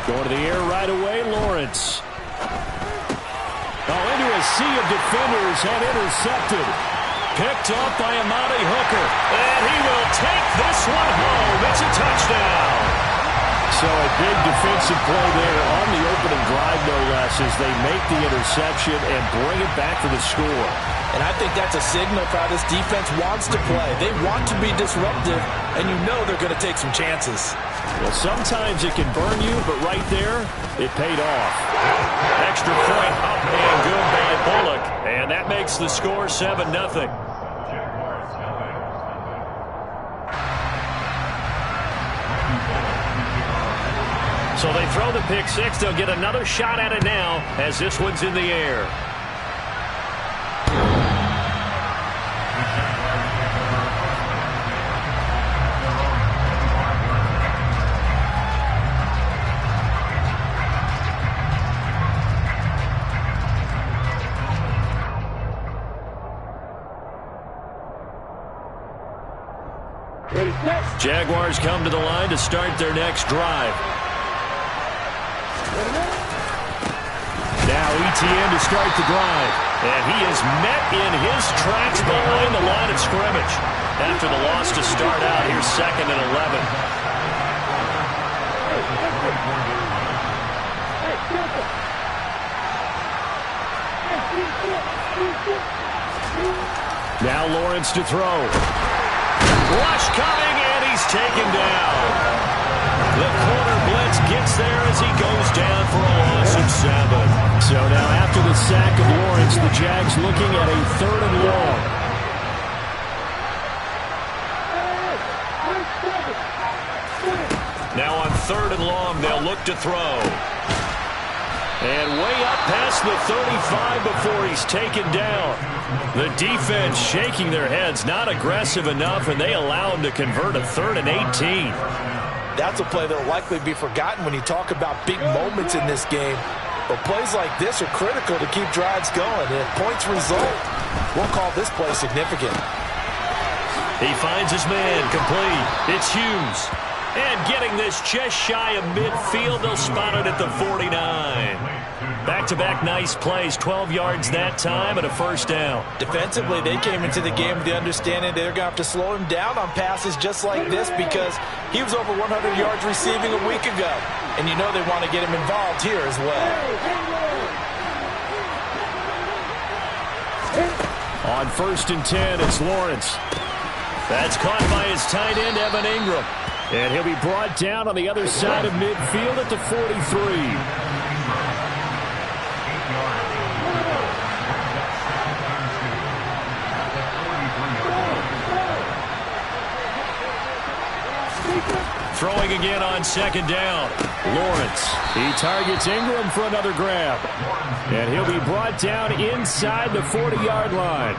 Going to the air right away, Lawrence. Into a sea of defenders and intercepted. Picked up by Amari Hooker. And he will take this one home. It's a touchdown. So a big defensive play there on the opening drive, no less, as they make the interception and bring it back for the score. And I think that's a signal for how this defense wants to play. They want to be disruptive, and you know they're going to take some chances. Well, sometimes it can burn you, but right there, it paid off. Extra point up and good by Bullock. And that makes the score 7-0. So they throw the pick six. They'll get another shot at it now as this one's in the air. Jaguars come to the line to start their next drive. Now ETN to start the drive. And he is met in his tracks behind the line of scrimmage. After the loss to start out, here's 2nd and 11. Now Lawrence to throw. Rush coming, and he's taken down. The corner blitz gets there as he goes down for a loss of 7. So now after the sack of Lawrence, the Jags looking at a 3rd and long. Now on 3rd and long, they'll look to throw. And way up past the 35 before he's taken down. The defense shaking their heads, not aggressive enough, and they allow him to convert a 3rd and 18. That's a play that will likely be forgotten when you talk about big moments in this game. But plays like this are critical to keep drives going. And if points result, we'll call this play significant. He finds his man complete. It's Hughes. And getting this just shy of midfield, they'll spot it at the 49. Back-to-back nice plays, 12 yards that time and a 1st down. Defensively, they came into the game with the understanding they're going to have to slow him down on passes just like this because he was over 100 yards receiving a week ago. And you know they want to get him involved here as well. On 1st and 10, it's Lawrence. That's caught by his tight end, Evan Ingram. And he'll be brought down on the other side of midfield at the 43. Throwing again on 2nd down. Lawrence. He targets Ingram for another grab. And he'll be brought down inside the 40-yard line.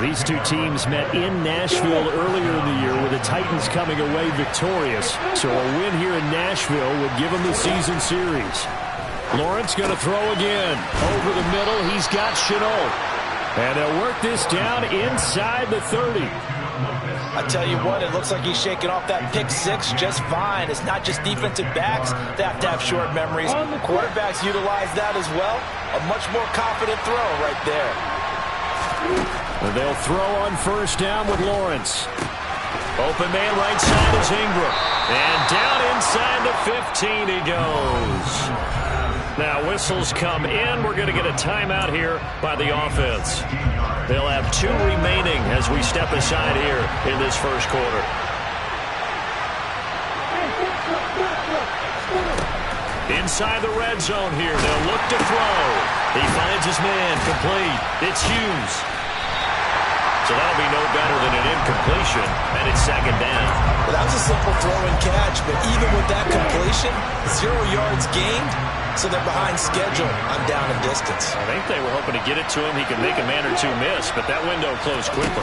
These two teams met in Nashville earlier in the year with the Titans coming away victorious. So a win here in Nashville would give them the season series. Lawrence going to throw again. Over the middle, he's got Chenault. And they'll work this down inside the 30. I tell you what, it looks like he's shaking off that pick six just fine. It's not just defensive backs that have to have short memories. Quarterbacks utilize that as well. A much more confident throw right there. And they'll throw on 1st down with Lawrence. Open man right side is Ingram. And down inside the 15 he goes. Now whistles come in. We're going to get a timeout here by the offense. They'll have 2 remaining as we step aside here in this 1st quarter. Inside the red zone here. They'll look to throw. He finds his man complete. It's Hughes. So that'll be no better than an incompletion, and it's 2nd down. Well, that was a simple throw and catch, but even with that completion, 0 yards gained, so they're behind schedule on down and distance. I think they were hoping to get it to him. He could make a man or 2 miss, but that window closed quickly.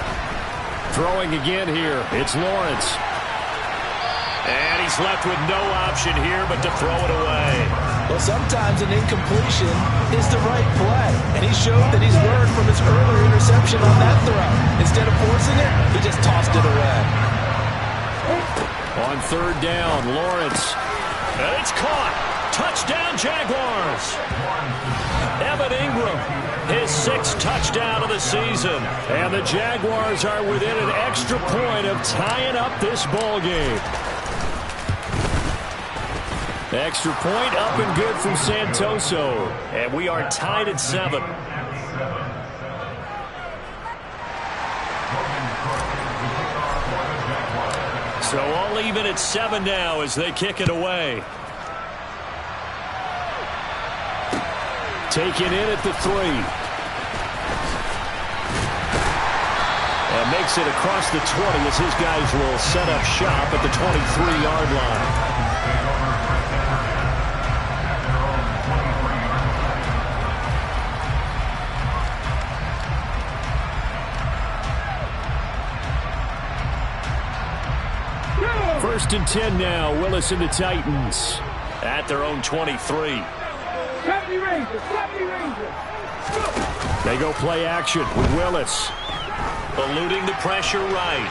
Throwing again here, it's Lawrence. And he's left with no option here but to throw it away. Well, sometimes an incompletion is the right play, and he showed that he's learned from his earlier interception on that throw. Instead of forcing it, he just tossed it away. On third down, Lawrence. And it's caught. Touchdown, Jaguars. Evan Ingram, his 6th touchdown of the season. And the Jaguars are within an extra point of tying up this ball game. Extra point up and good from Santoso. And we are tied at 7. So all even at 7 now as they kick it away. Taken in at the 3. And makes it across the 20 as his guys will set up shop at the 23-yard line. First and 10 now. Willis and the Titans at their own 23. They go play action with Willis. Eluding the pressure right.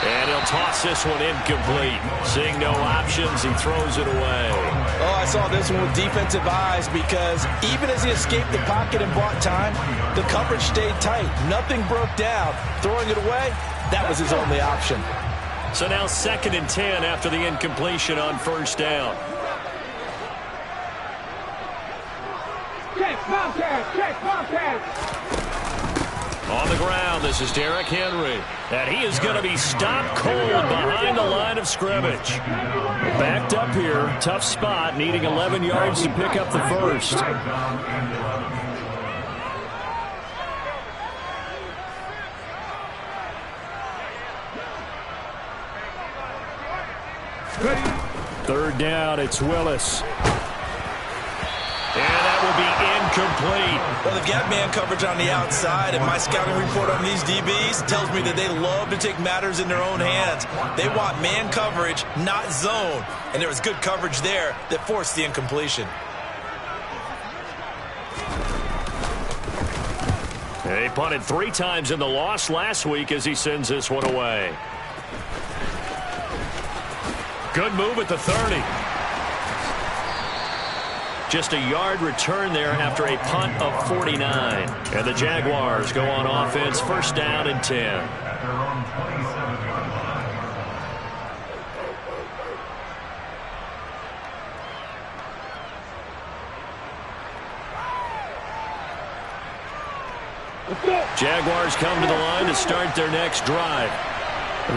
And he'll toss this one incomplete. Seeing no options, he throws it away. Oh, I saw this one with defensive eyes because even as he escaped the pocket and bought time, the coverage stayed tight. Nothing broke down. Throwing it away, that was his only option. So now 2nd and 10 after the incompletion on first down. On the ground, this is Derrick Henry. And he is going to be stopped cold behind the line of scrimmage. Backed up here, tough spot, needing 11 yards to pick up the first. Third down, it's Willis. And that will be incomplete. Well, they've got man coverage on the outside, and my scouting report on these DBs tells me that they love to take matters in their own hands. They want man coverage, not zone. And there was good coverage there that forced the incompletion. He punted 3 times in the loss last week as he sends this one away. Good move at the 30. Just a yard return there after a punt of 49. And the Jaguars go on offense, first down and 10. Jaguars come to the line to start their next drive.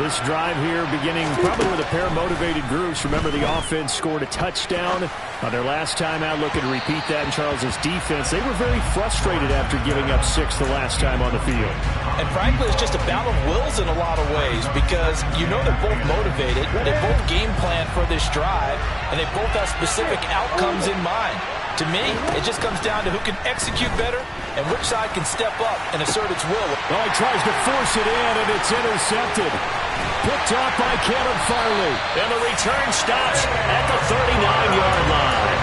This drive here beginning probably with a pair of motivated groups. Remember, the offense scored a touchdown on their last time out. Looking to repeat that in Charles's defense. They were very frustrated after giving up 6 the last time on the field. And frankly, it's just a battle of wills in a lot of ways because you know they're both motivated. They both game plan for this drive, and they both have specific outcomes in mind. To me, it just comes down to who can execute better and which side can step up and assert its will. Well, he tries to force it in, and it's intercepted. Picked off by Caleb Farley. And the return stops at the 39-yard line.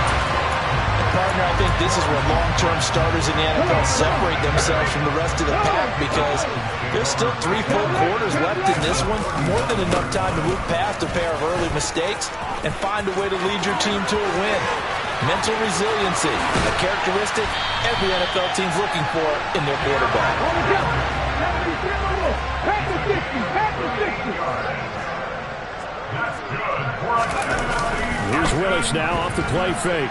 Partner, I think this is where long-term starters in the NFL separate themselves from the rest of the pack because there's still 3 full quarters left in this one. More than enough time to move past a pair of early mistakes and find a way to lead your team to a win. Mental resiliency, a characteristic every NFL team's looking for in their quarterback. Here's Willis now off the play fake.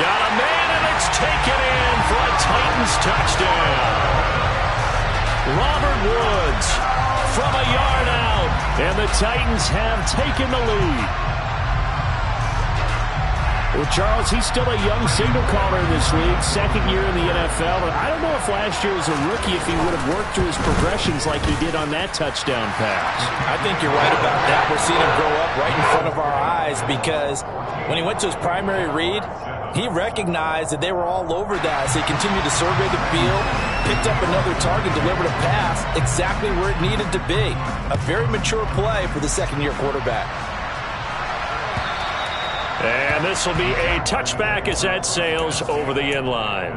Got a man, and it's taken in for a Titans touchdown. Robert Woods from a yard out, and the Titans have taken the lead. Well, Charles, he's still a young signal caller in this league, 2nd year in the NFL. But I don't know if last year as a rookie if he would have worked through his progressions like he did on that touchdown pass. I think you're right about that. We're seeing him grow up right in front of our eyes because when he went to his primary read, he recognized that they were all over that as he continued to survey the field, picked up another target, delivered a pass exactly where it needed to be. A very mature play for the 2nd-year quarterback. And this will be a touchback as that sails over the end line.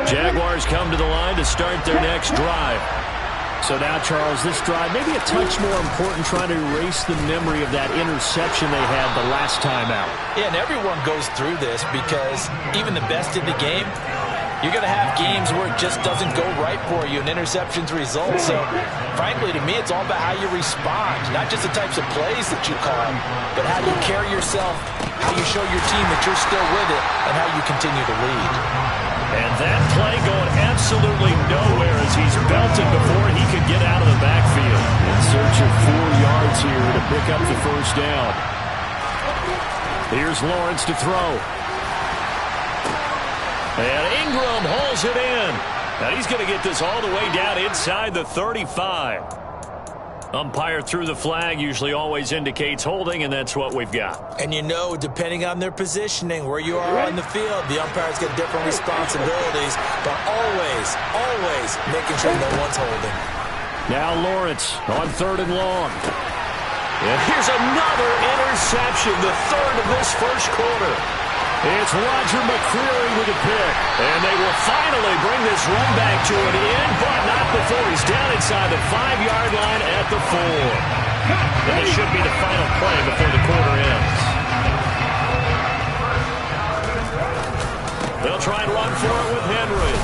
Jaguars come to the line to start their next drive. So now, Charles, this drive maybe a touch more important, trying to erase the memory of that interception they had the last time out. Yeah, and everyone goes through this because even the best in the game, you're going to have games where it just doesn't go right for you and interceptions result. So, frankly, to me, it's all about how you respond, not just the types of plays that you call, but how you carry yourself, how you show your team that you're still with it, and how you continue to lead. And that play going absolutely nowhere as he's belted before he could get out of the backfield. In search of 4 yards here to pick up the first down. Here's Lawrence to throw. And Ingram hauls it in. Now he's going to get this all the way down inside the 35. Umpire threw the flag, usually always indicates holding, and that's what we've got. And you know, depending on their positioning, where you are on the field, the umpires get different responsibilities, but always making sure no one's holding. Now Lawrence on 3rd and long. And here's another interception, the 3rd of this first quarter. It's Roger McCreary with a pick. And they will finally bring this run back to an end, but not before he's down inside the 5-yard line at the 4. And it should be the final play before the quarter ends. They'll try and run for it with Henry.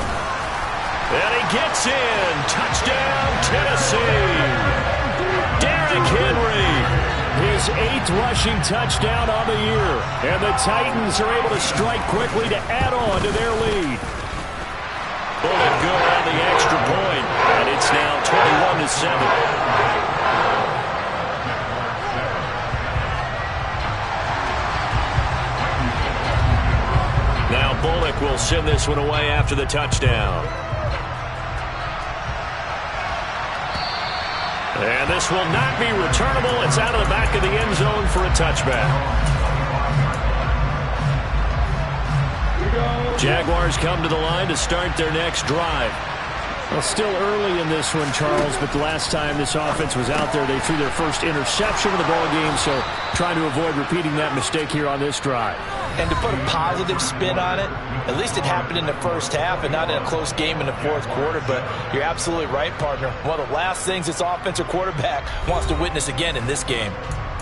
And he gets in. Touchdown, Tennessee. Derrick Henry. His 8th rushing touchdown on the year. And the Titans are able to strike quickly to add on to their lead. Bullet good on the extra point. And it's now 21-7. Now Bullock will send this one away after the touchdown. And this will not be returnable. It's out of the back of the end zone for a touchback. Jaguars come to the line to start their next drive. Well, still early in this one, Charles, but the last time this offense was out there, they threw their first interception of the ball game, so trying to avoid repeating that mistake here on this drive. And to put a positive spin on it, at least it happened in the first half and not in a close game in the 4th quarter, but you're absolutely right, partner. One of the last things this offensive quarterback wants to witness again in this game.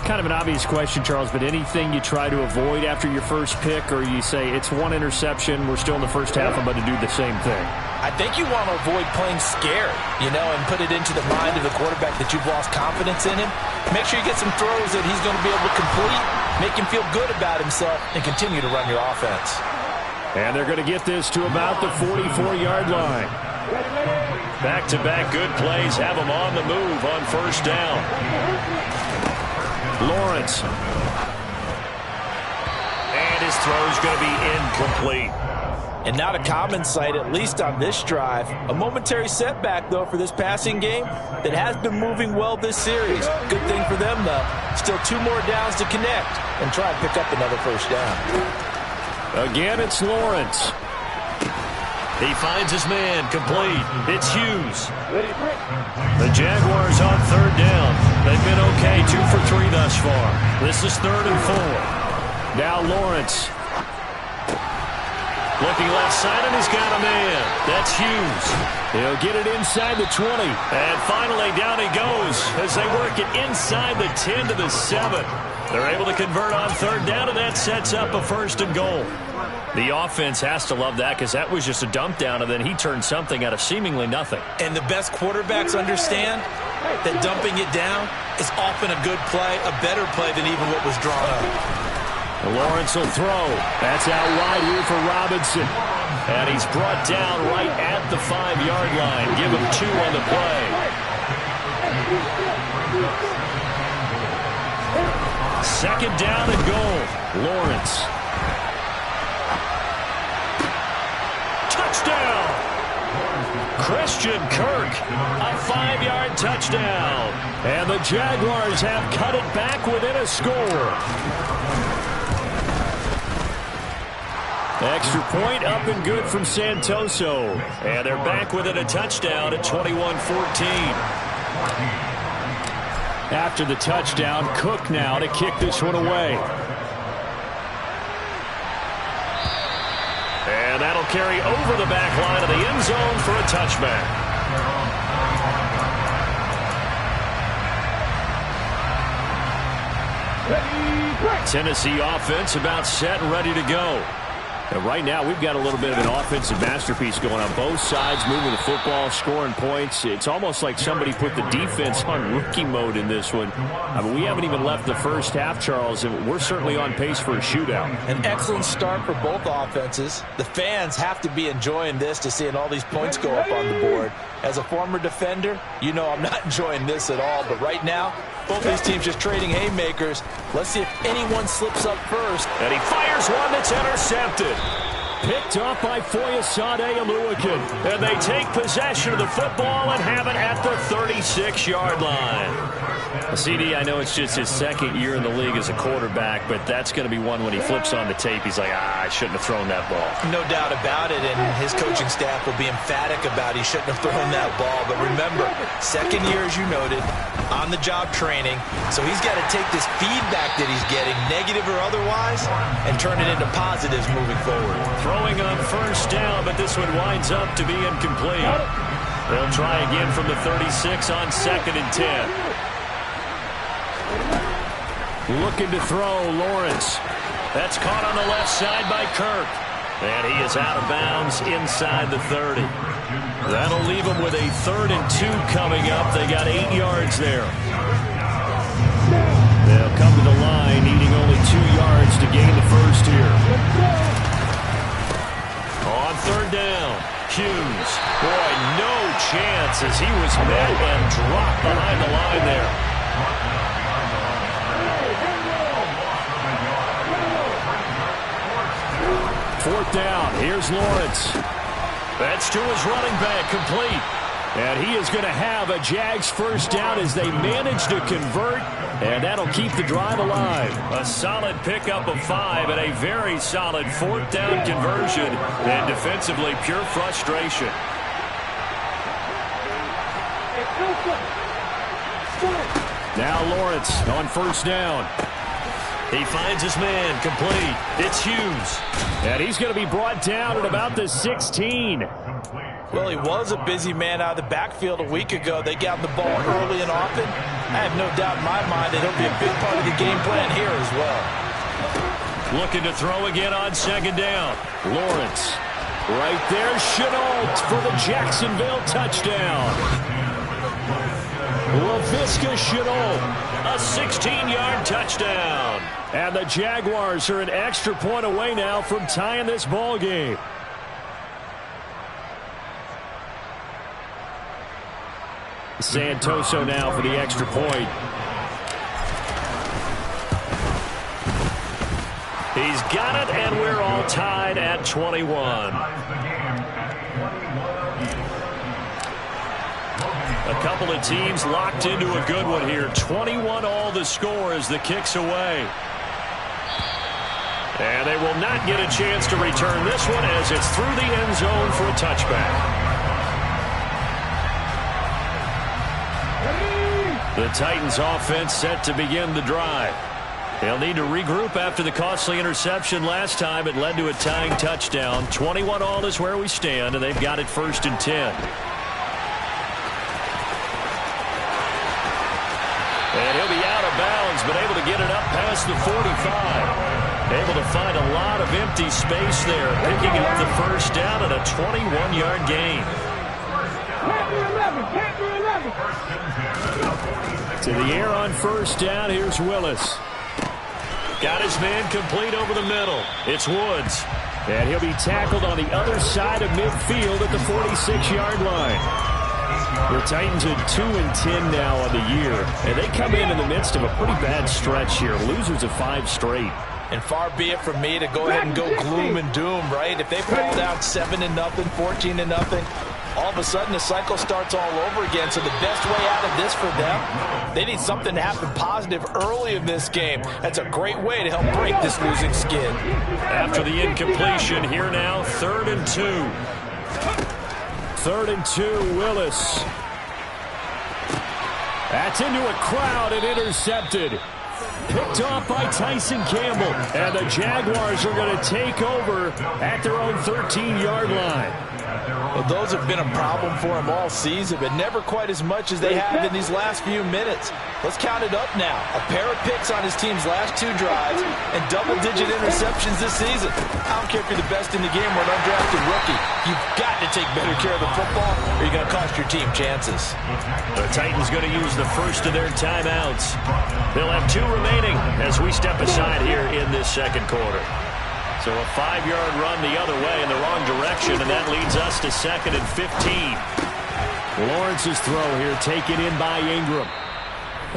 Kind of an obvious question, Charles, but anything you try to avoid after your first pick, or you say it's one interception, we're still in the first half, I'm about to do the same thing? I think you want to avoid playing scared, and put it into the mind of the quarterback that you've lost confidence in him. Make sure you get some throws that he's going to be able to complete, make him feel good about himself, and continue to run your offense. And they're going to get this to about the 44-yard line. Back-to-back good plays have them on the move on first down. Lawrence. And his throw's going to be incomplete. And not a common sight, at least on this drive. A momentary setback, though, for this passing game that has been moving well this series. Good thing for them, though. Still 2 more downs to connect and try and pick up another first down. Again, it's Lawrence. He finds his man, complete. It's Hughes. The Jaguars on 3rd down. They've been okay, 2 for 3 thus far. This is 3rd and 4. Now Lawrence. Looking left side, and he's got a man. That's Hughes. He'll get it inside the 20. And finally, down he goes as they work it inside the 10 to the 7. They're able to convert on 3rd down, and that sets up a 1st and goal. The offense has to love that because that was just a dump down, and then he turned something out of seemingly nothing. And the best quarterbacks understand that dumping it down is often a good play, a better play than even what was drawn up. Lawrence will throw. That's out wide here for Robinson. And he's brought down right at the 5-yard line. Give him 2 on the play. Second down and goal. Lawrence. Touchdown! Christian Kirk, a 5-yard touchdown. And the Jaguars have cut it back within a score. Extra point up and good from Santoso. And they're back within a touchdown at 21-14. After the touchdown, Cook now to kick this one away. And that'll carry over the back line of the end zone for a touchback. Tennessee offense about set and ready to go. And right now, we've got a little bit of an offensive masterpiece going on both sides, moving the football, scoring points. It's almost like somebody put the defense on rookie mode in this one. I mean, we haven't even left the first half, Charles, and we're certainly on pace for a shootout. An excellent start for both offenses. The fans have to be enjoying this to seeing all these points go up on the board. As a former defender, you know I'm not enjoying this at all. But right now, both these teams just trading haymakers. Let's see if anyone slips up first. And he fires one that's intercepted. Picked off by Foyesade Oluwakin. And they take possession of the football and have it at the 36-yard line. CD, I know it's just his second year in the league as a quarterback, but that's going to be one when he flips on the tape. He's like, I shouldn't have thrown that ball. No doubt about it, and his coaching staff will be emphatic about he shouldn't have thrown that ball. But remember, second year, as you noted, on-the-job training, so he's got to take this feedback that he's getting, negative or otherwise, and turn it into positives moving forward. Throwing on first down, but this one winds up to be incomplete. They'll try again from the 36 on 2nd and 10. Looking to throw, Lawrence. That's caught on the left side by Kirk. And he is out of bounds inside the 30. That'll leave him with a 3rd and 2 coming up. They got 8 yards there. They'll come to the line, needing only 2 yards to gain the first here. On 3rd down, Hughes. Boy, no chance as he was met and dropped behind the line there. Fourth down. Here's Lawrence. That's to his running back, complete. And he is going to have a Jags first down as they manage to convert, and that'll keep the drive alive. A solid pickup of 5 and a very solid 4th down conversion, and defensively pure frustration. Now Lawrence on first down. He finds his man, complete. It's Hughes. And he's going to be brought down at about the 16. Well, he was a busy man out of the backfield a week ago. They got the ball early and often. I have no doubt in my mind that he'll be a big part of the game plan here as well. Looking to throw again on 2nd down. Lawrence. Right there, Chenault for the Jacksonville touchdown. LaVisca Chenault, a 16-yard touchdown. And the Jaguars are an extra point away now from tying this ball game. Santoso now for the extra point. He's got it, and we're all tied at 21. A couple of teams locked into a good one here. 21 all the score as the kick's away. And they will not get a chance to return this one as it's through the end zone for a touchback. The Titans offense set to begin the drive. They'll need to regroup after the costly interception last time. It led to a tying touchdown. 21 all is where we stand, and they've got it 1st and 10. And he'll be out of bounds, but able to get it up past the 45. Able to find a lot of empty space there, picking up the first down and a 21-yard gain. To the air on first down, here's Willis. Got his man complete over the middle. It's Woods. And he'll be tackled on the other side of midfield at the 46-yard line. The Titans are 2-10 now on the year, and they come in the midst of a pretty bad stretch here. Losers of 5 straight. And far be it from me to go ahead and go gloom and doom, right? If they fall down 7-0, 14-0, all of a sudden the cycle starts all over again. So the best way out of this for them, they need something to happen positive early in this game. That's a great way to help break this losing skid. After the incompletion, here now, 3rd and 2. 3rd and 2, Willis. That's into a crowd and intercepted. Picked off by Tyson Campbell. And the Jaguars are going to take over at their own 13-yard line. Well, those have been a problem for him all season, but never quite as much as they have in these last few minutes. Let's count it up now. A pair of picks on his team's last 2 drives and double-digit interceptions this season. I don't care if you're the best in the game or an undrafted rookie. You've got to take better care of the football or you're going to cost your team chances. The Titans going to use the first of their timeouts. They'll have 2 remaining as we step aside here in this second quarter. So a 5-yard run the other way in the wrong direction, and that leads us to 2nd and 15. Lawrence's throw here taken in by Ingram.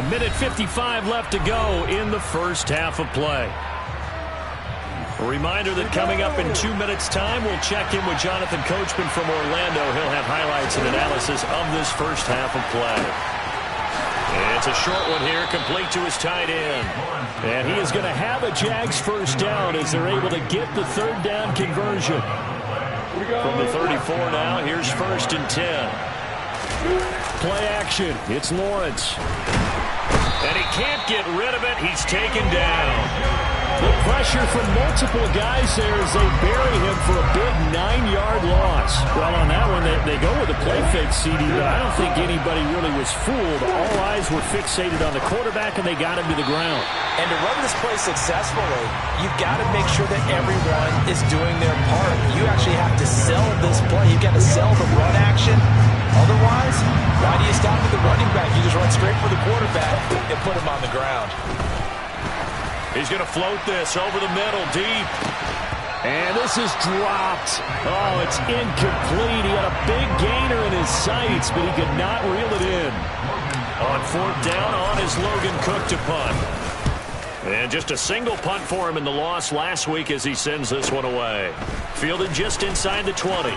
1:55 left to go in the first half of play. A reminder that coming up in 2 minutes' time, we'll check in with Jonathan Coachman from Orlando. He'll have highlights and analysis of this first half of play. It's a short one here, complete to his tight end. And he is going to have a Jags first down as they're able to get the 3rd down conversion. From the 34 now, here's 1st and 10. Play action, it's Lawrence. And he can't get rid of it, he's taken down. The pressure from multiple guys there as they bury him for a big 9-yard loss. Well, on that one, they go with a play fake, CD, but I don't think anybody really was fooled. All eyes were fixated on the quarterback, and they got him to the ground. And to run this play successfully, you've got to make sure that everyone is doing their part. You actually have to sell this play. You've got to sell the run action. Otherwise, why do you stop with the running back? You just run straight for the quarterback and put him on the ground. He's going to float this over the middle, deep. And this is dropped. Oh, it's incomplete. He had a big gainer in his sights, but he could not reel it in. On 4th down, on his Logan Cook to punt. And just a single punt for him in the loss last week as he sends this one away. Fielded just inside the 20.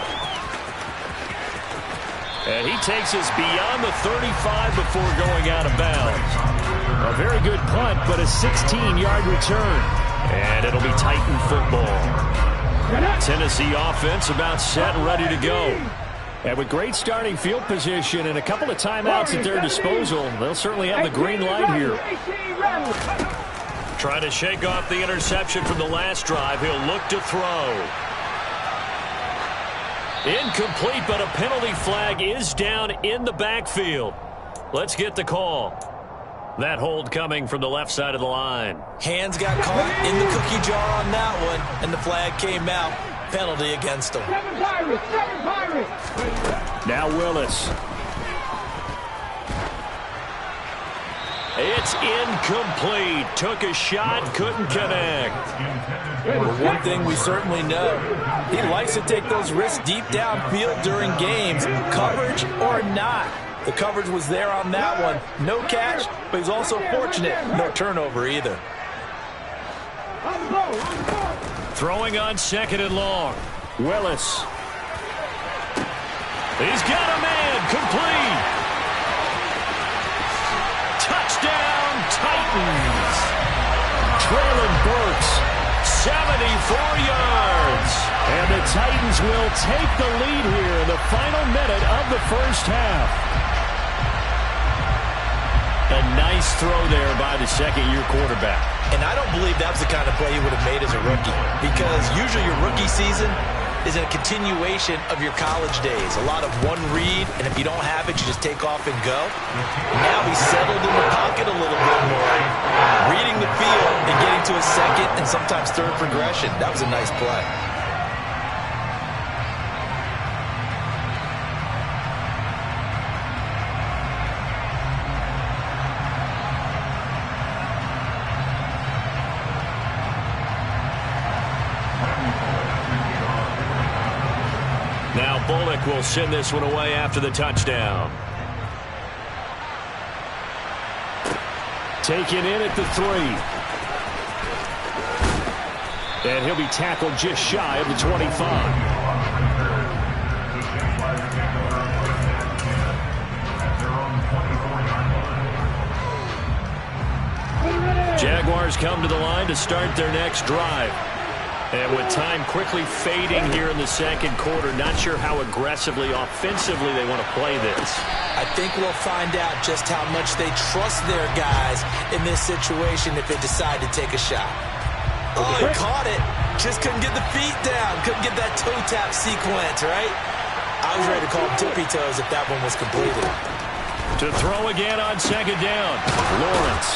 And he takes us beyond the 35 before going out of bounds. A very good punt, but a 16-yard return. And it'll be Titan football. Tennessee offense about set and ready to go. And with great starting field position and a couple of timeouts at their disposal, they'll certainly have the green light here. Trying to shake off the interception from the last drive. He'll look to throw. Incomplete, but a penalty flag is down in the backfield. Let's get the call. That hold coming from the left side of the line. Hands got caught in the cookie jar on that one, and the flag came out. Penalty against him. Now Willis. It's incomplete. Took a shot, couldn't connect. Well, one thing we certainly know, he likes to take those risks deep downfield during games, coverage or not. The coverage was there on that one. No catch, but he's also fortunate. No turnover either. Throwing on 2nd and long. Willis. He's got a man. Complete. Touchdown, Titans. Traylon Burks, 74 yards. And the Titans will take the lead here in the final minute of the first half. A nice throw there by the second-year quarterback. And I don't believe that was the kind of play he would have made as a rookie, because usually your rookie season is a continuation of your college days. A lot of one read, and if you don't have it, you just take off and go. Now he's settled in the pocket a little bit more, reading the field and getting to a second and sometimes third progression. That was a nice play. Now Bullock will send this one away after the touchdown. Taken in at the 3. And he'll be tackled just shy of the 25. Jaguars come to the line to start their next drive. And with time quickly fading here in the second quarter, not sure how aggressively, offensively they want to play this. I think we'll find out just how much they trust their guys in this situation if they decide to take a shot. Oh, he caught it. Just couldn't get the feet down. Couldn't get that toe tap sequence, right? I was ready to call him tippy toes if that one was completed. To throw again on second down, Lawrence.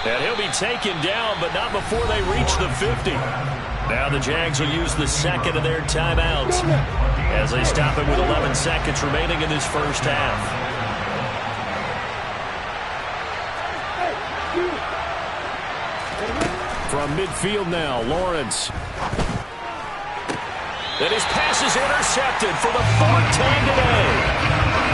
And he'll be taken down, but not before they reach the 50. Now the Jags will use the second of their timeouts as they stop it with 11 seconds remaining in this first half. From midfield now, Lawrence. And his pass is intercepted for the fourth time today.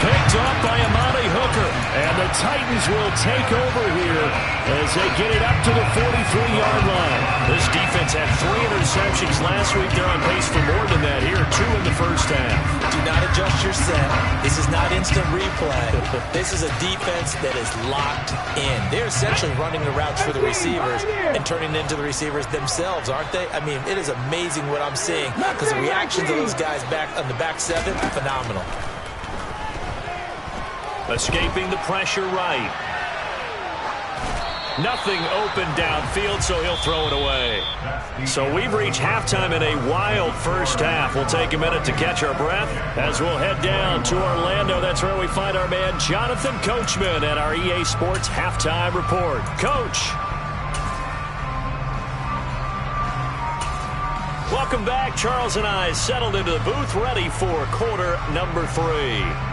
Picked up by Amani Hooker. And the Titans will take over here as they get it up to the 43-yard line. This defense had 3 interceptions last week. They're on pace for more than that here. 2 in the first half. Do not adjust your set. This is not instant replay. This is a defense that is locked in. They're essentially running the routes for the receivers and turning it into the receivers themselves, aren't they? I mean, it is amazing what I'm seeing because the reactions of those guys back on the back seven, phenomenal. Escaping the pressure right. Nothing open downfield, so he'll throw it away. So we've reached halftime in a wild first half. We'll take a minute to catch our breath as we'll head down to Orlando. That's where we find our man Jonathan Coachman at our EA Sports Halftime Report. Coach. Welcome back. Charles and I settled into the booth, ready for quarter number 3.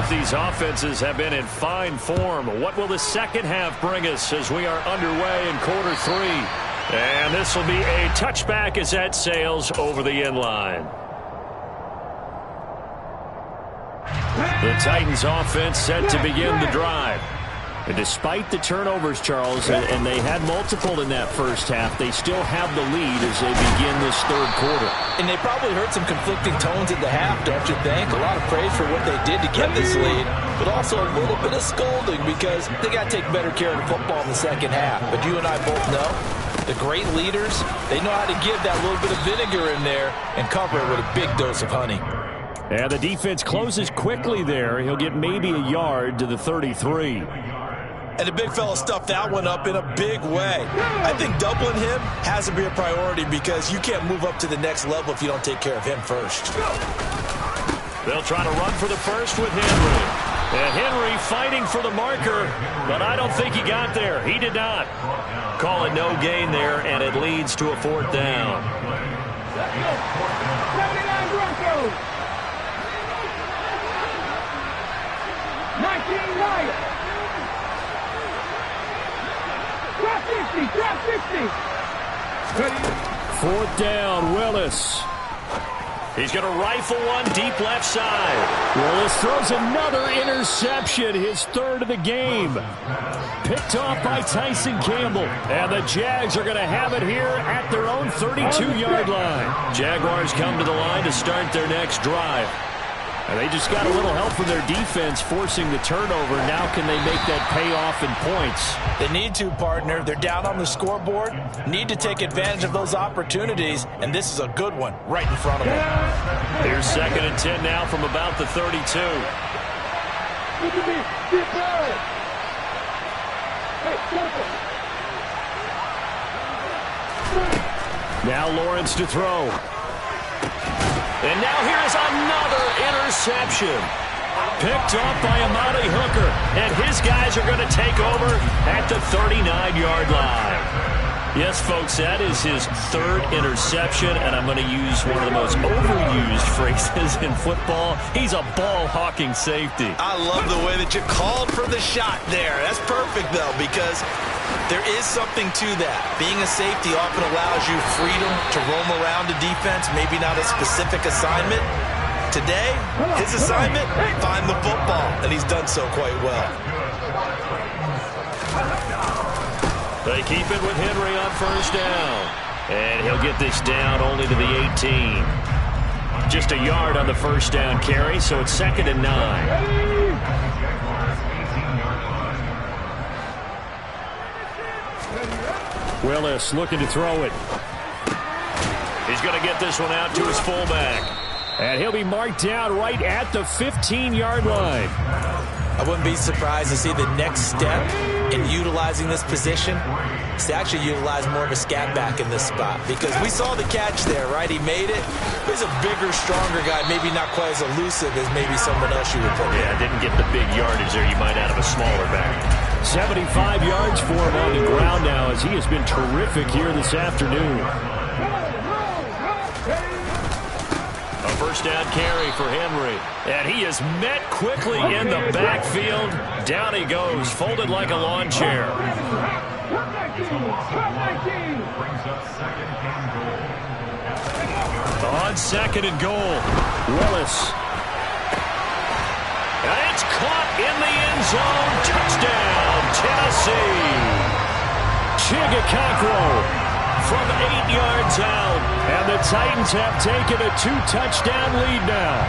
These offenses have been in fine form. What will the second half bring us as we are underway in quarter 3? And this will be a touchback as that sails over the end line. The Titans offense set to begin the drive. And despite the turnovers, Charles, and they had multiple in that first half, they still have the lead as they begin this third quarter. And they probably heard some conflicting tones at the half, don't you think? A lot of praise for what they did to get this lead, but also a little bit of scolding because they got to take better care of the football in the second half. But you and I both know the great leaders, they know how to give that little bit of vinegar in there and cover it with a big dose of honey. And the defense closes quickly there. He'll get maybe a yard to the 33. And the big fella stuffed that one up in a big way. I think doubling him has to be a priority because you can't move up to the next level if you don't take care of him first. They'll try to run for the first with Henry. And Henry fighting for the marker, but I don't think he got there. He did not. Call it no gain there, and it leads to a 4th down. 79 Broncos. 19 Lions. Drop 50. 4th down, Willis. He's going to rifle one deep left side. Willis throws another interception, his 3rd of the game. Picked off by Tyson Campbell. And the Jags are going to have it here at their own 32-yard line. Jaguars come to the line to start their next drive. And they just got a little help from their defense forcing the turnover. Now can they make that pay off in points? They need to, partner. They're down on the scoreboard. Need to take advantage of those opportunities, and this is a good one right in front of them. Here's 2nd and 10 now from about the 32. Now Lawrence to throw. And now here is another interception. Picked off by Amani Hooker. And his guys are going to take over at the 39-yard line. Yes, folks, that is his 3rd interception, and I'm going to use one of the most overused phrases in football. He's a ball-hawking safety. I love the way that you called for the shot there. That's perfect, though, because there is something to that. Being a safety often allows you freedom to roam around the defense, maybe not a specific assignment. Today, his assignment, find the football, and he's done so quite well. They keep it with Henry on 1st down. And he'll get this down only to the 18. Just a yard on the first down carry, so it's 2nd and 9. Willis looking to throw it. He's going to get this one out to his fullback. And he'll be marked down right at the 15-yard line. I wouldn't be surprised to see the next step in utilizing this position is to actually utilize more of a scat back in this spot. Because we saw the catch there, right? He made it. He's a bigger, stronger guy, maybe not quite as elusive as maybe someone else you would put in. Yeah, didn't get the big yardage there you might out of a smaller back. 75 yards for him on the ground now as he has been terrific here this afternoon. A first down carry for Henry. And he is met quickly in the backfield. Down he goes, folded like a lawn chair. On 2nd and goal, Willis. And it's caught in the end zone. Touchdown, Tennessee. Chigakakro from 8 yards out. And the Titans have taken a 2-touchdown lead now.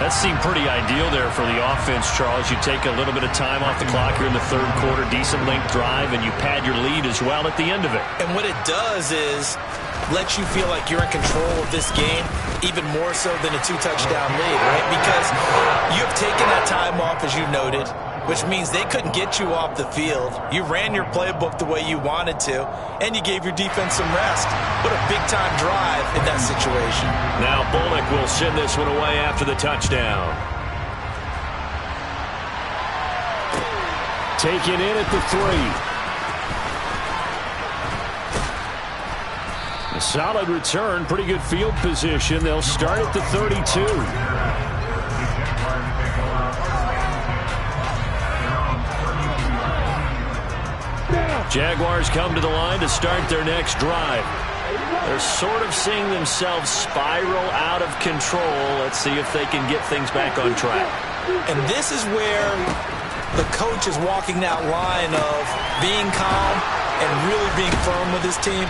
That seemed pretty ideal there for the offense, Charles. You take a little bit of time off the clock here in the third quarter, decent length drive, and you pad your lead as well at the end of it. And what it does is let you feel like you're in control of this game, even more so than a 2-touchdown lead, right? Because you've taken that time off, as you noted, which means they couldn't get you off the field. You ran your playbook the way you wanted to, and you gave your defense some rest. What a big-time drive in that situation. Now Bullock will send this one away after the touchdown. Taken in at the 3. A solid return, pretty good field position. They'll start at the 32. Jaguars come to the line to start their next drive. They're sort of seeing themselves spiral out of control. Let's see if they can get things back on track. And this is where the coach is walking that line of being calm and really being firm with his team.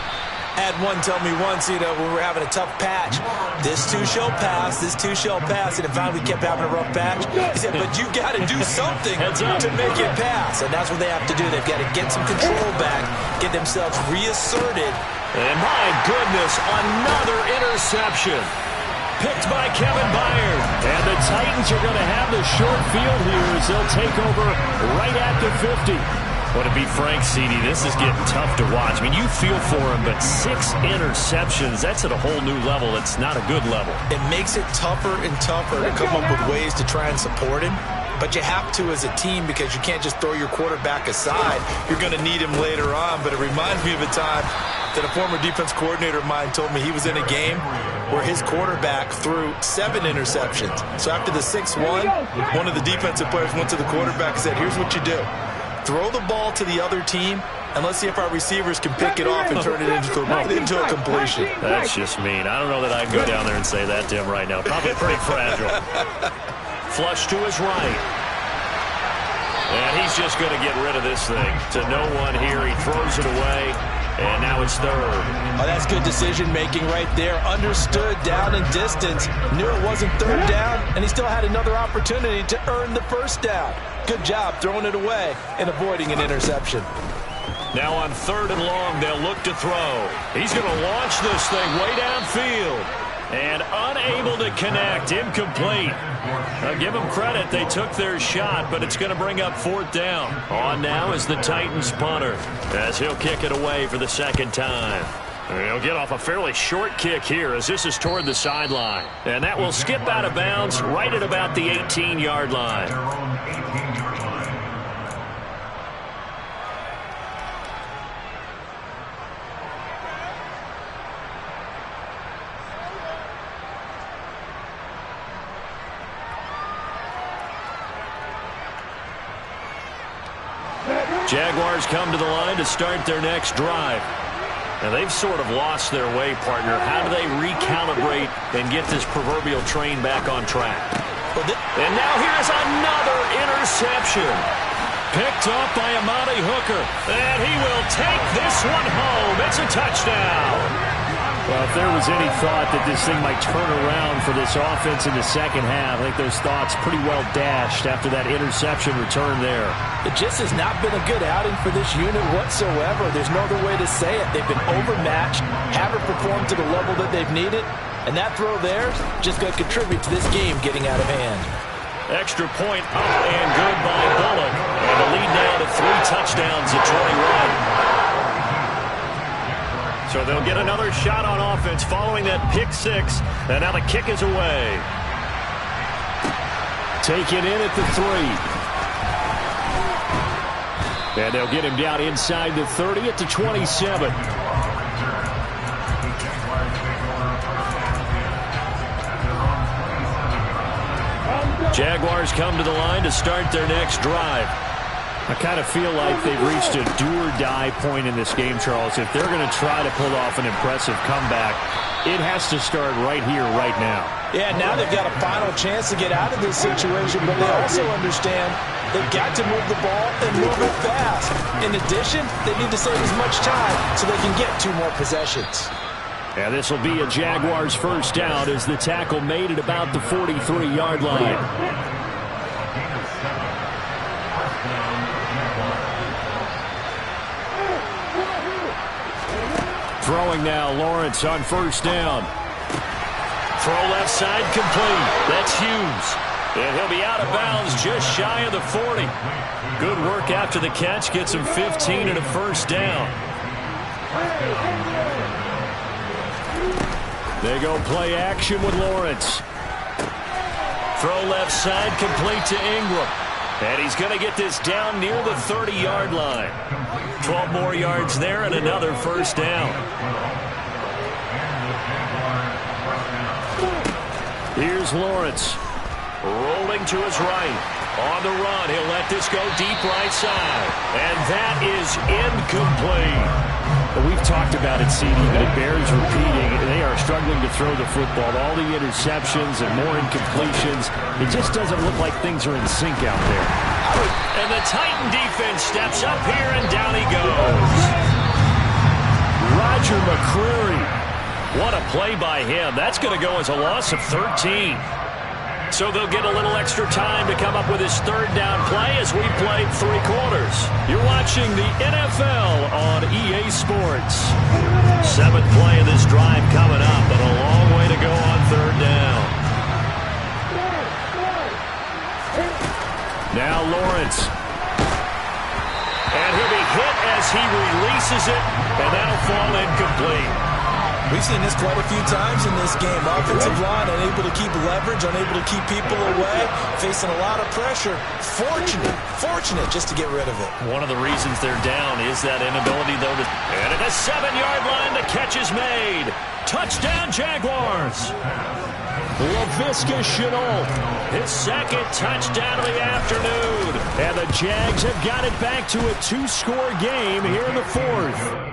Had one tell me once, when we were having a tough patch, this too shall pass, this too shall pass, and it finally kept having a rough patch. He said, but you got to do something to make it pass, and that's what they have to do. They've got to get some control back, get themselves reasserted. And my goodness, another interception. Picked by Kevin Byard. And the Titans are going to have the short field here as they'll take over right at the 50. Well, to be frank, CD, this is getting tough to watch. I mean, you feel for him, but 6 interceptions, that's at a whole new level. It's not a good level. It makes it tougher and tougher to come up with ways to try and support him. But you have to as a team because you can't just throw your quarterback aside. You're going to need him later on. But it reminds me of a time that a former defense coordinator of mine told me he was in a game where his quarterback threw 7 interceptions. So after the 6-1, one of the defensive players went to the quarterback and said, here's what you do. Throw the ball to the other team, and let's see if our receivers can pick it off and turn it into a completion. That's just mean. I don't know that I'd go down there and say that to him right now. Probably pretty fragile. Flush to his right. And he's just going to get rid of this thing. To no one here. He throws it away, and now it's third. Oh, that's good decision-making right there. Understood down and distance. Knew it wasn't third down, and he still had another opportunity to earn the first down. Good job throwing it away and avoiding an interception. Now on 3rd and long, they'll look to throw. He's going to launch this thing way downfield. And unable to connect. Incomplete. I'll give them credit. They took their shot, but it's going to bring up 4th down. On now is the Titans punter as he'll kick it away for the 2nd time. He'll get off a fairly short kick here as this is toward the sideline. And that will skip out of bounds right at about the 18-yard line. Jaguars come to the line to start their next drive. Now, they've sort of lost their way, partner. How do they recalibrate and get this proverbial train back on track? And now here's another interception. Picked off by Amani Hooker. And he will take this one home. It's a touchdown. Well, if there was any thought that this thing might turn around for this offense in the second half, I think those thoughts pretty well dashed after that interception return there. It just has not been a good outing for this unit whatsoever. There's no other way to say it. They've been overmatched, haven't performed to the level that they've needed, and that throw there just going to contribute to this game getting out of hand. Extra point up and good by Bullock. And the lead now to 3 touchdowns at 21. So they'll get another shot on offense following that pick 6. And now the kick is away. Taken in at the 3. And they'll get him down inside the 30 at the 27. Jaguars come to the line to start their next drive. I kind of feel like they've reached a do-or-die point in this game, Charles. If they're going to try to pull off an impressive comeback, it has to start right here, right now. Yeah, now they've got a final chance to get out of this situation, but they also understand they've got to move the ball and move it fast. In addition, they need to save as much time so they can get 2 more possessions. Yeah, this will be a Jaguars first down as the tackle made at about the 43-yard line. Throwing now, Lawrence on first down. Throw left side complete. That's Hughes. And he'll be out of bounds just shy of the 40. Good work after the catch. Gets him 15 and a first down. They go play action with Lawrence. Throw left side complete to Ingram. And he's going to get this down near the 30-yard line. 12 more yards there and another first down. Here's Lawrence. Rolling to his right. On the run, he'll let this go deep right side. And that is incomplete. We've talked about it, CD, but it bears repeating. They are struggling to throw the football. All the interceptions and more incompletions. It just doesn't look like things are in sync out there. And the Titan defense steps up here, and down he goes. Roger McCreary. What a play by him. That's going to go as a loss of 13. So they'll get a little extra time to come up with his third down play as we played 3 quarters. You're watching the NFL on EA Sports. 7th play of this drive coming up, but a long way to go on third down. Now Lawrence. And he'll be hit as he releases it, and that'll fall incomplete. We've seen this quite a few times in this game. Offensive line unable to keep leverage, unable to keep people away, facing a lot of pressure. Fortunate just to get rid of it. One of the reasons they're down is that inability, though, to... And at the 7-yard line, the catch is made. Touchdown, Jaguars. Laviska Shenault, his second touchdown of the afternoon. And the Jags have got it back to a 2-score game here in the 4th.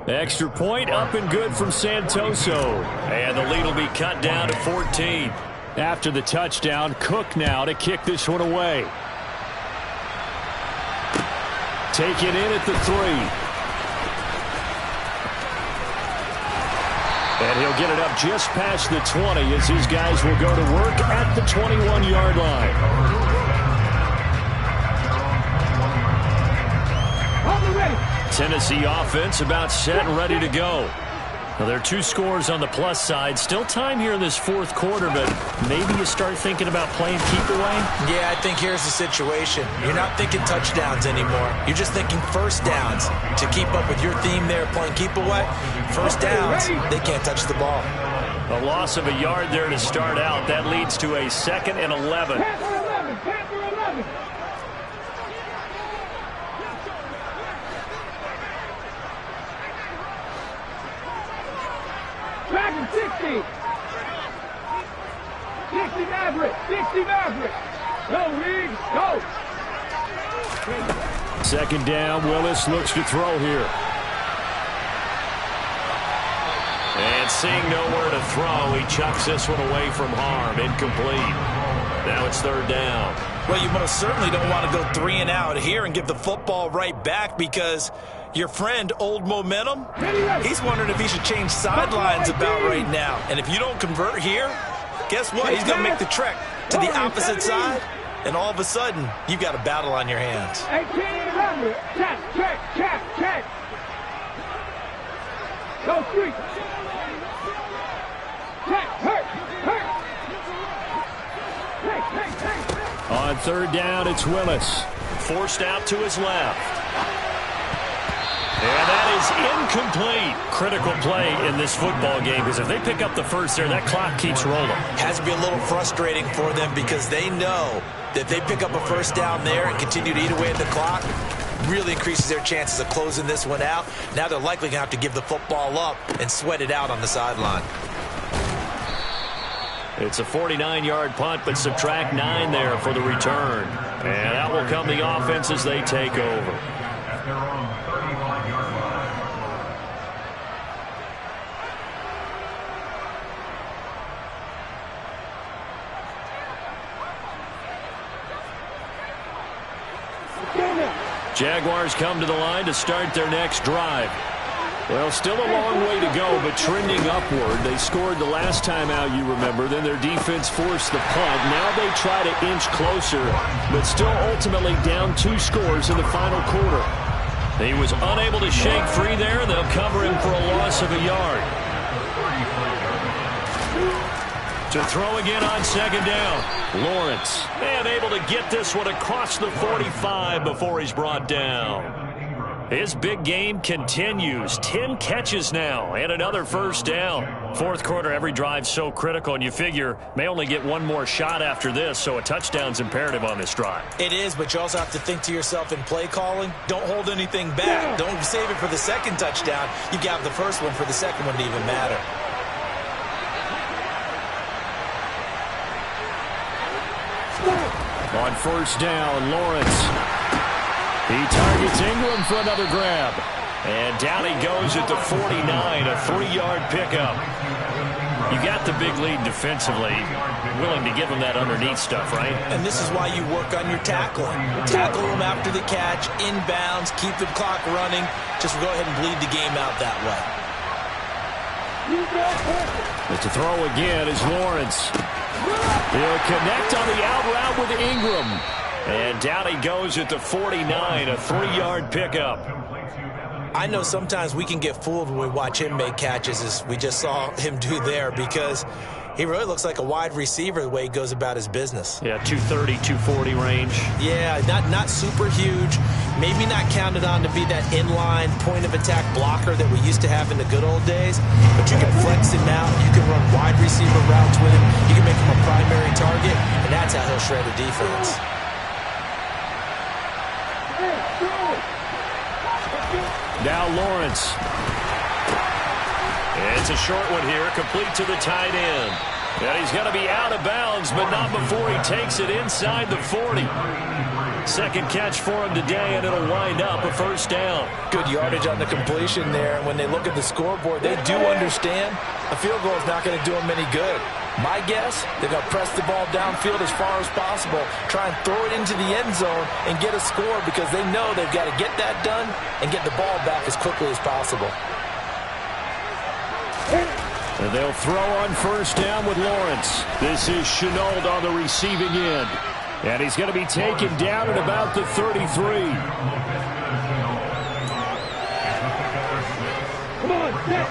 Extra point up and good from Santoso. And the lead will be cut down to 14. After the touchdown, Cook now to kick this one away. Taken in at the 3. And he'll get it up just past the 20 as his guys will go to work at the 21-yard line. Tennessee offense about set and ready to go. Well, there are 2 scores on the plus side. Still time here in this 4th quarter, but maybe you start thinking about playing keep away? Yeah, I think here's the situation. You're not thinking touchdowns anymore. You're just thinking first downs. To keep up with your theme there, playing keep away, first downs, they can't touch the ball. A loss of a yard there to start out. That leads to a 2nd and 11. Back in 60. 60 Maverick. 60 Maverick. Go, Reed. Go. 2nd down. Willis looks to throw here. And seeing nowhere to throw, he chucks this one away from harm. Incomplete. Now it's third down. Well, you most certainly don't want to go 3 and out here and give the football right back, because your friend, Old Momentum, he's wondering if he should change sidelines about right now. And if you don't convert here, guess what? He's going to make the trek to the opposite side, and all of a sudden, you've got a battle on your hands. 1800. Check. Go 3. Check. Hurt. On third down, it's Willis. Forced out to his left. And that is incomplete. Critical play in this football game, because if they pick up the first there, that clock keeps rolling. Has to be a little frustrating for them, because they know that if they pick up a first down there and continue to eat away at the clock, really increases their chances of closing this one out. Now they're likely going to have to give the football up and sweat it out on the sideline. It's a 49-yard punt, but subtract 9 there for the return. And out will come the offense as they take over. Jaguars come to the line to start their next drive. Well, still a long way to go, but trending upward. They scored the last time out, you remember. Then their defense forced the punt. Now they try to inch closer, but still ultimately down 2 scores in the final quarter. He was unable to shake free there. They'll cover him for a loss of a yard. To throw again on second down. Lawrence, and able to get this one across the 45 before he's brought down. His big game continues. 10 catches now and another first down. Fourth quarter, every drive's so critical, and you figure may only get one more shot after this, so a touchdown's imperative on this drive. It is, but you also have to think to yourself in play calling, don't hold anything back. Don't save it for the second touchdown. You got the first one for the second one to even matter. On first down, Lawrence. He targets Ingram for another grab. And down he goes at the 49, a 3-yard pickup. You got the big lead defensively. Willing to give him that underneath stuff, right? And this is why you work on your tackling. Tackle him after the catch, inbounds, keep the clock running. Just go ahead and bleed the game out that way. But to throw again is Lawrence. He'll connect on the out route with Ingram. And down he goes at the 49, a 3-yard pickup. I know sometimes we can get fooled when we watch him make catches, as we just saw him do there, because he really looks like a wide receiver the way he goes about his business. Yeah, 230, 240 range. Yeah, not super huge. Maybe not counted on to be that inline point-of-attack blocker that we used to have in the good old days. But you can flex him out. You can run wide receiver routes with him. You can make him a primary target, and that's how he'll shred a defense. Now Lawrence. It's a short one here, complete to the tight end. And he's going to be out of bounds, but not before he takes it inside the 40. Second catch for him today, and it'll wind up a first down. Good yardage on the completion there. And when they look at the scoreboard, they do understand a field goal is not going to do them any good. My guess, they're going to press the ball downfield as far as possible, try and throw it into the end zone and get a score, because they know they've got to get that done and get the ball back as quickly as possible. And they'll throw on first down with Lawrence. This is Chenault on the receiving end. And he's going to be taken down at about the 33. Come on, set.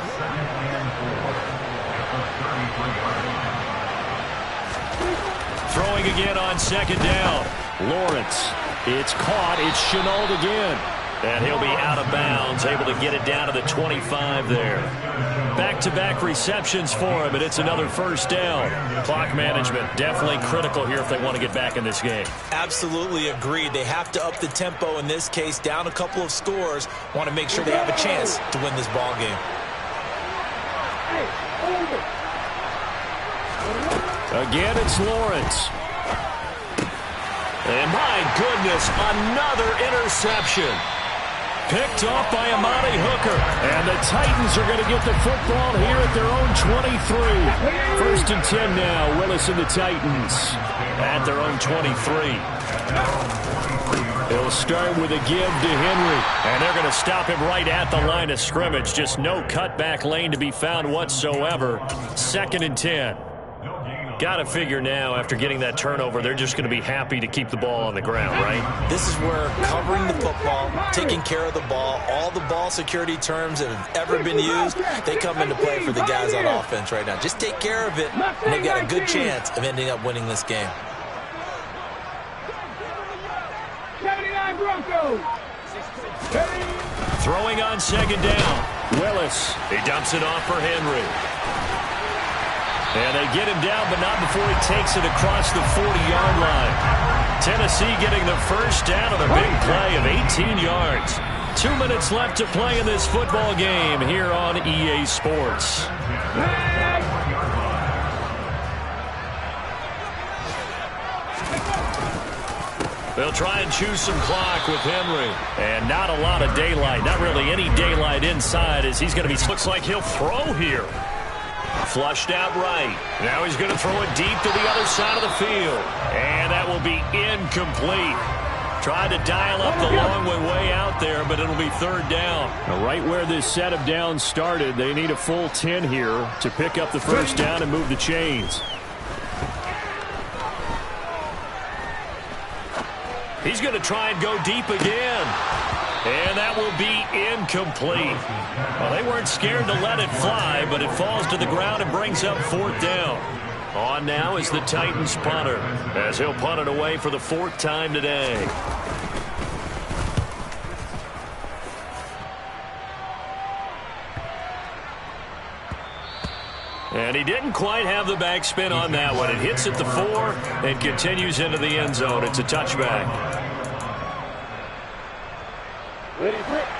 Throwing again on second down. Lawrence. It's caught. It's Chenault again. And he'll be out of bounds, able to get it down to the 25 there. Back-to-back receptions for him, and it's another first down. Clock management definitely critical here if they want to get back in this game. Absolutely agreed. They have to up the tempo in this case, down a couple of scores. Want to make sure they have a chance to win this ball game. Again, it's Lawrence. And my goodness, another interception. Picked off by Amani Hooker. And the Titans are going to get the football here at their own 23. First and 10 now. Willis and the Titans at their own 23. He'll start with a give to Henry. And they're going to stop him right at the line of scrimmage. Just no cutback lane to be found whatsoever. Second and 10. Got to figure now, after getting that turnover, they're just going to be happy to keep the ball on the ground, right? This is where covering the football, taking care of the ball, all the ball security terms that have ever been used, they come into play for the guys on offense right now. Just take care of it, and they've got a good chance of ending up winning this game. 79 Broncos. Throwing on second down. Willis. He dumps it off for Henry. And they get him down, but not before he takes it across the 40-yard line. Tennessee getting the first down on a big play of 18 yards. 2 minutes left to play in this football game here on EA Sports. They'll try and choose some clock with Henry. And not a lot of daylight. Not really any daylight inside as he's going to be... Looks like he'll throw here. Flushed out right. Now he's going to throw it deep to the other side of the field. And that will be incomplete. Tried to dial up the long way out there, but it'll be third down. Now, right where this set of downs started, they need a full 10 here to pick up the first down and move the chains. He's going to try and go deep again. And that will be incomplete. Well, they weren't scared to let it fly, but it falls to the ground and brings up fourth down. On now is the Titans punter, as he'll punt it away for the fourth time today. And he didn't quite have the backspin on that one. It hits at the 4 and continues into the end zone. It's a touchback.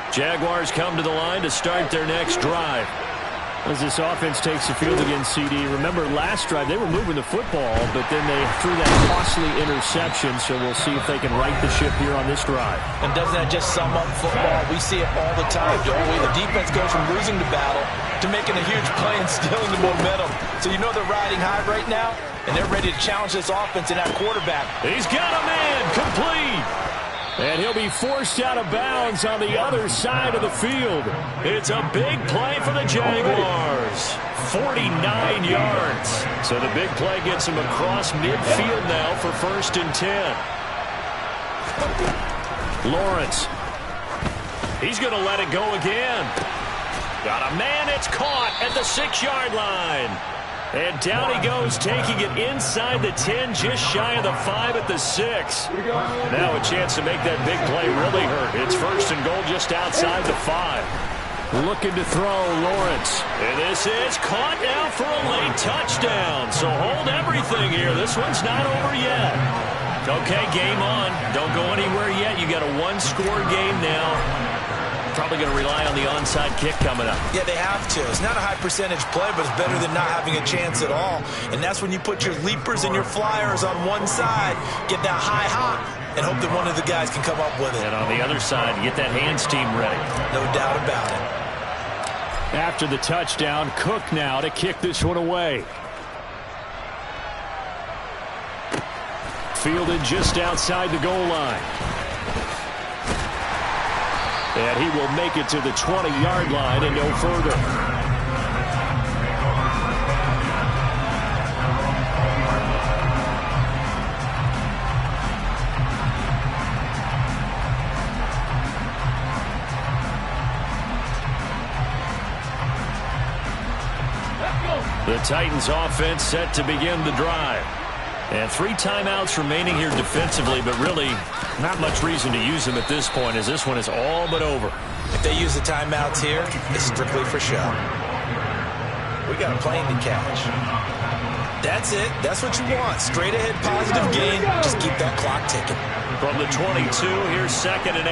Jaguars come to the line to start their next drive. As this offense takes the field against CD, remember last drive they were moving the football, but then they threw that costly interception, so we'll see if they can right the ship here on this drive. And doesn't that just sum up football? We see it all the time, don't we? The defense goes from losing the battle to making a huge play and stealing the momentum. So you know they're riding high right now, and they're ready to challenge this offense and that quarterback. He's got a man, complete. And he'll be forced out of bounds on the other side of the field. It's a big play for the Jaguars. 49 yards. So the big play gets him across midfield now for first and 10. Lawrence. He's going to let it go again. Got a man. It's caught at the 6-yard line. And down he goes, taking it inside the 10, just shy of the 5 at the 6. Now a chance to make that big play really hurt. It's first and goal just outside the 5. Looking to throw, Lawrence. And this is caught now for a late touchdown. So hold everything here. This one's not over yet. Okay, game on. Don't go anywhere yet. You got a one-score game now. Probably going to rely on the onside kick coming up. Yeah, they have to. It's not a high percentage play, but it's better than not having a chance at all. And that's when you put your leapers and your flyers on one side, get that high hop, and hope that one of the guys can come up with it. And on the other side, get that hands team ready. No doubt about it. After the touchdown, Cook now to kick this one away. Fielded just outside the goal line. And he will make it to the 20-yard line and no further. The Titans offense set to begin the drive. And 3 timeouts remaining here defensively, but really not much reason to use them at this point, as this one is all but over. If they use the timeouts here, it's strictly for show. We got a plane to catch. That's it. That's what you want. Straight ahead positive game. Just keep that clock ticking. From the 22, here's second and 8.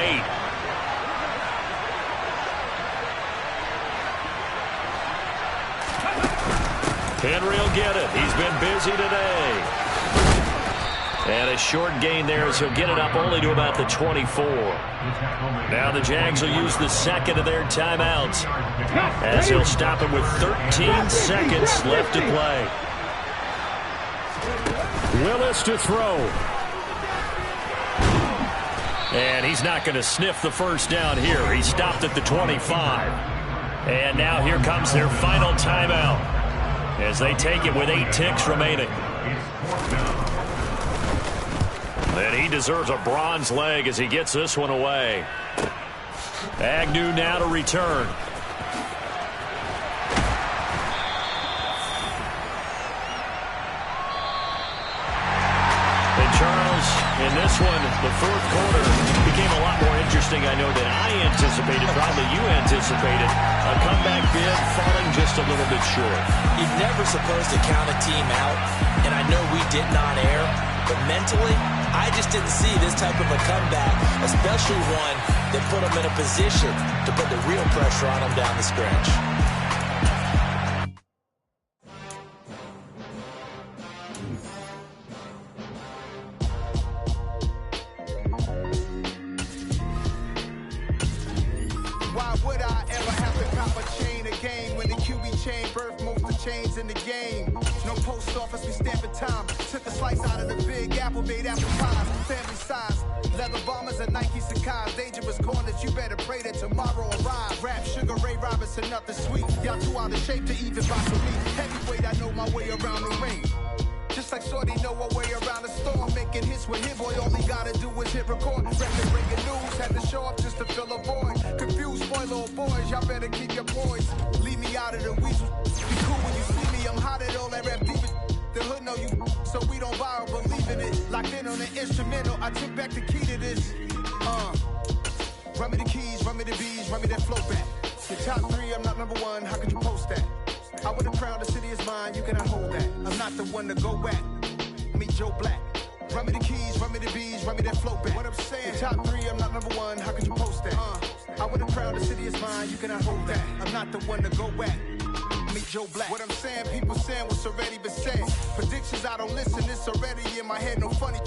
Henry will get it. He's been busy today. And a short gain there as he'll get it up only to about the 24. Now the Jags will use the second of their timeouts as he'll stop it with 13 seconds left to play. Willis to throw. And he's not going to sniff the first down here. He stopped at the 25. And now here comes their final timeout as they take it with 8 ticks remaining. And he deserves a bronze leg as he gets this one away. Agnew now to return. And Charles, in this one, the fourth quarter became a lot more interesting, I know, than I anticipated. Probably you anticipated. A comeback bid falling just a little bit short. You're never supposed to count a team out, and I know we did not air, but mentally, I just didn't see this type of a comeback, especially one that put them in a position to put the real pressure on them down the stretch. Why would I ever have to cop a chain again when the QB chain birthed most of the chains in the game? No post office, we stamping time. Took a slice out of the big apple, made apple pies, family size. Leather bombers and Nike Sacai's. Dangerous corners, you better pray that tomorrow arrives. Rap, Sugar Ray Robinson, nothing sweet. Y'all too out of shape to even box with me. Heavyweight, I know my way around the ring. Just like Shorty know her way around the storm. Making hits with hit boy, all he gotta do is hit record. Record breaking news, had to show up just to fill a void. Confused, spoiled little boys, y'all better keep your poise. Leave me out of the weasel. Be cool when you see me, I'm hot at all that rap deep. The hood know you, so we don't borrow, believe in it. Locked in on the instrumental, I took back the key to this. Run me the keys, run me the bees, run me that flow back. Your top 3, I'm not number 1, how could you post that? I would have crowned the city is mine, you cannot hold that. I'm not the one to go back. Meet Joe Black. Run me the keys, run me the bees, run me that flow back. What I'm saying, your top 3, I'm not number 1, how could you post that? I would have crowned the city is mine, you cannot hold that. I'm not the one to go back. Meet Joe Black. What I'm saying, people saying what's already been said. Predictions, I don't listen, it's already in my head, no funny.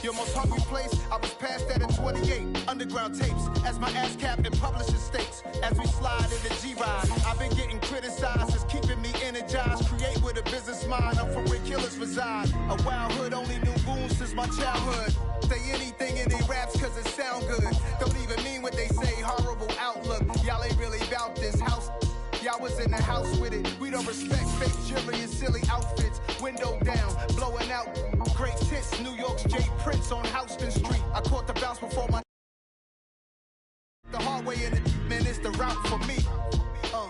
Your most hungry place, I was past that in 28. Underground tapes, as my ass cap in publishing states. As we slide in the G-Ride, I've been getting criticized, it's keeping me energized. Create with a business mind, I'm from where killers reside. A wild hood, only knew boons since my childhood. Say anything in they raps cause it sound good. Don't even mean what they say, horrible outlook. Y'all ain't really about this house. Y'all was in the house with it. We don't respect fake jewelry and silly outfits. Window down, blowing out great tits. New York's J. Prince on house.